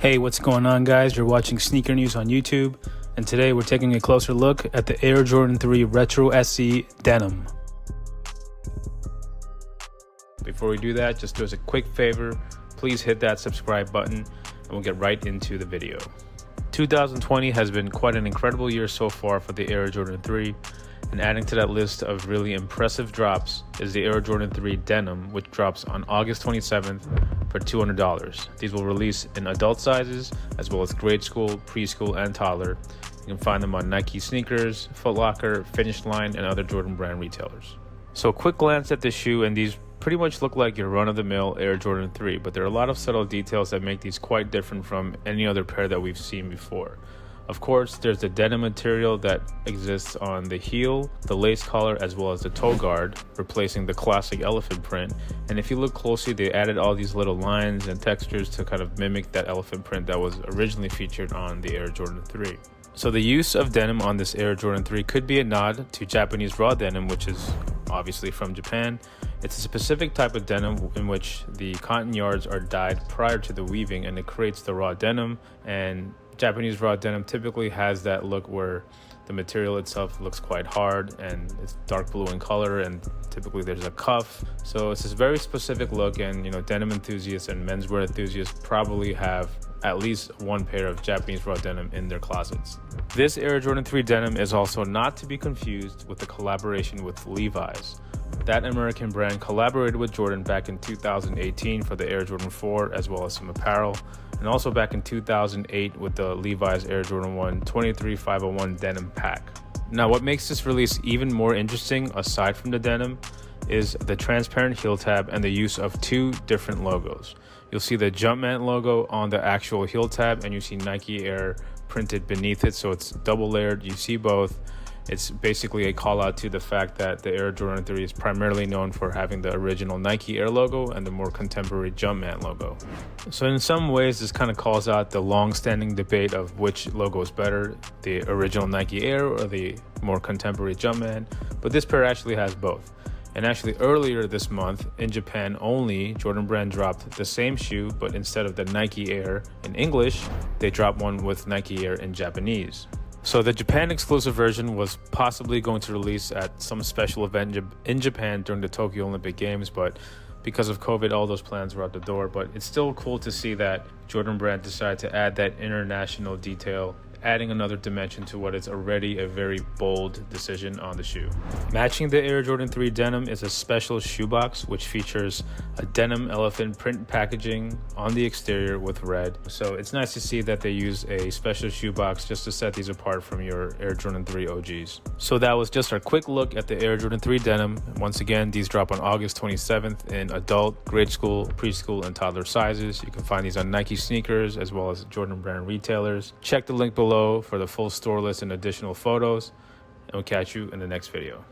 Hey, what's going on, guys? You're watching Sneaker News on YouTube, and today we're taking a closer look at the Air Jordan 3 Retro SE Denim. Before we do that, just do us a quick favor, please hit that subscribe button and we'll get right into the video. 2020 has been quite an incredible year so far for the Air Jordan 3, and adding to that list of really impressive drops is the Air Jordan 3 Denim, which drops on August 27th for $200. These will release in adult sizes as well as grade school, preschool, and toddler. You can find them on Nike Sneakers, Foot Locker, Finish Line, and other Jordan brand retailers. So a quick glance at the shoe, and these pretty much look like your run-of-the-mill Air Jordan 3, but there are a lot of subtle details that make these quite different from any other pair that we've seen before. Of course, there's the denim material that exists on the heel, the lace collar, as well as the toe guard, replacing the classic elephant print. And if you look closely, they added all these little lines and textures to kind of mimic that elephant print that was originally featured on the Air Jordan 3. So the use of denim on this Air Jordan 3 could be a nod to Japanese raw denim, which is obviously from Japan. It's a specific type of denim in which the cotton yards are dyed prior to the weaving, and it creates the raw denim. And Japanese raw denim typically has that look where the material itself looks quite hard and it's dark blue in color, and typically there's a cuff. So it's this very specific look, and denim enthusiasts and menswear enthusiasts probably have at least one pair of Japanese raw denim in their closets. This Air Jordan 3 denim is also not to be confused with the collaboration with Levi's. That American brand collaborated with Jordan back in 2018 for the Air Jordan 4 as well as some apparel, and also back in 2008 with the Levi's Air Jordan 1 23501 denim pack. Now, what makes this release even more interesting, aside from the denim, is the transparent heel tab and the use of two different logos. You'll see the Jumpman logo on the actual heel tab, and you see Nike Air printed beneath it, so it's double layered. You see both. It's basically a call out to the fact that the Air Jordan 3 is primarily known for having the original Nike Air logo and the more contemporary Jumpman logo. So in some ways, this kind of calls out the long-standing debate of which logo is better, the original Nike Air or the more contemporary Jumpman, but this pair actually has both. And actually earlier this month, in Japan only, Jordan Brand dropped the same shoe, but instead of the Nike Air in English, they dropped one with Nike Air in Japanese. So the Japan exclusive version was possibly going to release at some special event in Japan during the Tokyo Olympic Games, but because of COVID, all those plans were out the door. But it's still cool to see that Jordan Brand decided to add that international detail, adding another dimension to what is already a very bold decision on the shoe. Matching the Air Jordan 3 denim is a special shoebox which features a denim elephant print packaging on the exterior with red. So it's nice to see that they use a special shoebox just to set these apart from your Air Jordan 3 OGs. So that was just our quick look at the Air Jordan 3 denim. Once again, these drop on August 27th in adult, grade school, preschool, and toddler sizes. You can find these on Nike Sneakers as well as Jordan Brand retailers. Check the link below for the full store list and additional photos, and we'll catch you in the next video.